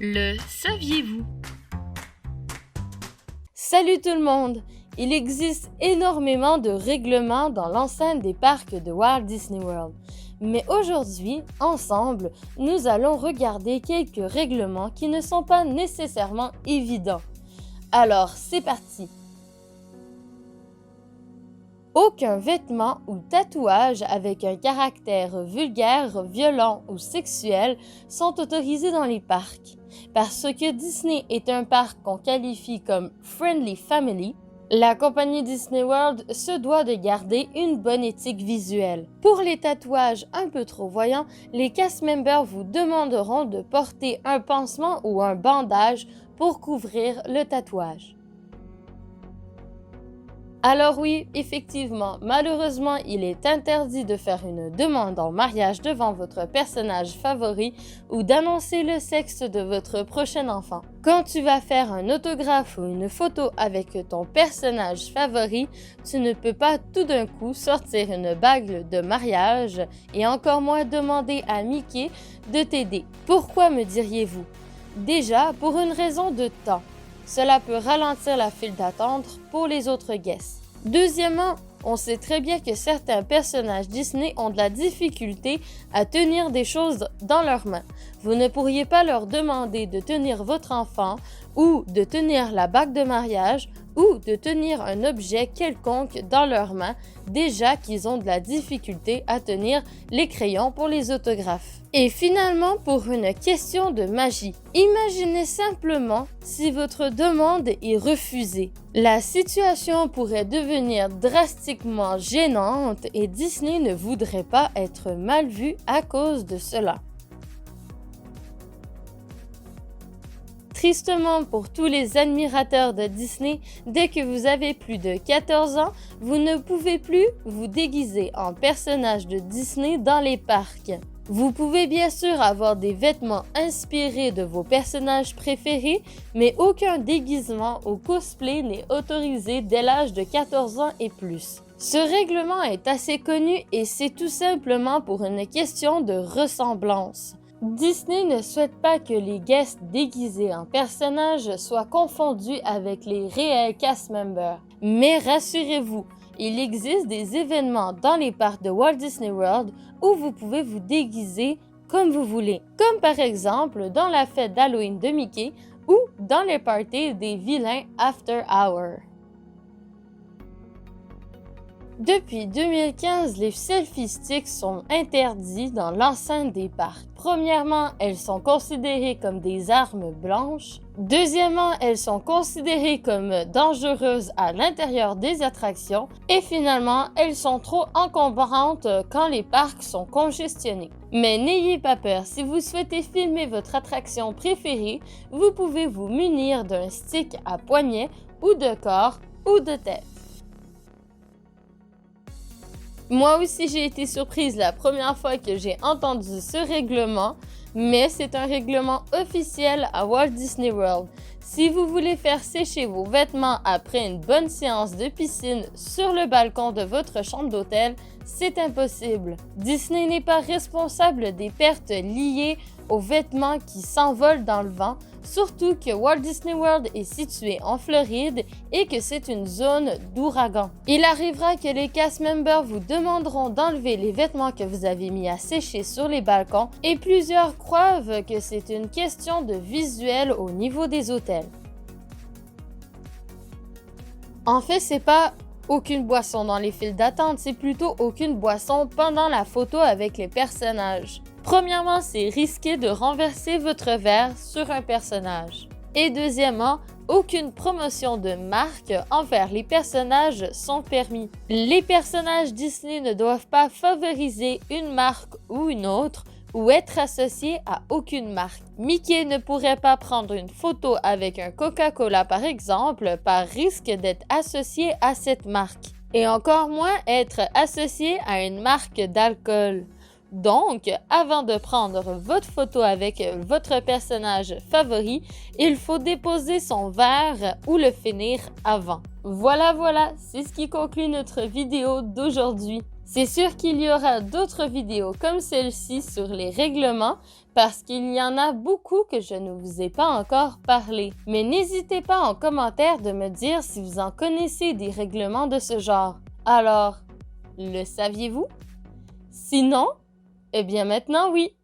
Le saviez-vous? Salut tout le monde! Il existe énormément de règlements dans l'enceinte des parcs de Walt Disney World. Mais aujourd'hui, ensemble, nous allons regarder quelques règlements qui ne sont pas nécessairement évidents. Alors, c'est parti! Aucun vêtement ou tatouage avec un caractère vulgaire, violent ou sexuel sont autorisés dans les parcs. Parce que Disney est un parc qu'on qualifie comme « friendly family », la compagnie Disney World se doit de garder une bonne éthique visuelle. Pour les tatouages un peu trop voyants, les cast members vous demanderont de porter un pansement ou un bandage pour couvrir le tatouage. Alors oui, effectivement, malheureusement, il est interdit de faire une demande en mariage devant votre personnage favori ou d'annoncer le sexe de votre prochain enfant. Quand tu vas faire un autographe ou une photo avec ton personnage favori, tu ne peux pas tout d'un coup sortir une bague de mariage et encore moins demander à Mickey de t'aider. Pourquoi me diriez-vous? Déjà, pour une raison de temps. Cela peut ralentir la file d'attente pour les autres guests. Deuxièmement, on sait très bien que certains personnages Disney ont de la difficulté à tenir des choses dans leurs mains. Vous ne pourriez pas leur demander de tenir votre enfant ou de tenir la bague de mariage ou de tenir un objet quelconque dans leurs mains, déjà qu'ils ont de la difficulté à tenir les crayons pour les autographes. Et finalement, pour une question de magie, imaginez simplement si votre demande est refusée. La situation pourrait devenir drastiquement gênante et Disney ne voudrait pas être mal vu à cause de cela. Tristement pour tous les admirateurs de Disney, dès que vous avez plus de 14 ans, vous ne pouvez plus vous déguiser en personnage de Disney dans les parcs. Vous pouvez bien sûr avoir des vêtements inspirés de vos personnages préférés, mais aucun déguisement ou cosplay n'est autorisé dès l'âge de 14 ans et plus. Ce règlement est assez connu et c'est tout simplement pour une question de ressemblance. Disney ne souhaite pas que les guests déguisés en personnages soient confondus avec les réels cast members. Mais rassurez-vous, il existe des événements dans les parcs de Walt Disney World où vous pouvez vous déguiser comme vous voulez. Comme par exemple dans la fête d'Halloween de Mickey ou dans les parties des vilains After Hour. Depuis 2015, les selfie sticks sont interdits dans l'enceinte des parcs. Premièrement, elles sont considérées comme des armes blanches. Deuxièmement, elles sont considérées comme dangereuses à l'intérieur des attractions. Et finalement, elles sont trop encombrantes quand les parcs sont congestionnés. Mais n'ayez pas peur, si vous souhaitez filmer votre attraction préférée, vous pouvez vous munir d'un stick à poignet ou de corps ou de tête. Moi aussi, j'ai été surprise la première fois que j'ai entendu ce règlement, mais c'est un règlement officiel à Walt Disney World. Si vous voulez faire sécher vos vêtements après une bonne séance de piscine sur le balcon de votre chambre d'hôtel, c'est impossible. Disney n'est pas responsable des pertes liées aux vêtements qui s'envolent dans le vent, surtout que Walt Disney World est situé en Floride et que c'est une zone d'ouragan. Il arrivera que les cast members vous demanderont d'enlever les vêtements que vous avez mis à sécher sur les balcons et plusieurs croient que c'est une question de visuel au niveau des hôtels. En fait, c'est pas aucune boisson dans les files d'attente, c'est plutôt aucune boisson pendant la photo avec les personnages. Premièrement, c'est risqué de renverser votre verre sur un personnage. Et deuxièmement, aucune promotion de marque envers les personnages sont permis. Les personnages Disney ne doivent pas favoriser une marque ou une autre ou être associés à aucune marque. Mickey ne pourrait pas prendre une photo avec un Coca-Cola par exemple par risque d'être associé à cette marque. Et encore moins être associé à une marque d'alcool. Donc, avant de prendre votre photo avec votre personnage favori, il faut déposer son verre ou le finir avant. Voilà, c'est ce qui conclut notre vidéo d'aujourd'hui. C'est sûr qu'il y aura d'autres vidéos comme celle-ci sur les règlements parce qu'il y en a beaucoup que je ne vous ai pas encore parlé. Mais n'hésitez pas en commentaire de me dire si vous en connaissez des règlements de ce genre. Alors, le saviez-vous? Sinon, eh bien maintenant oui!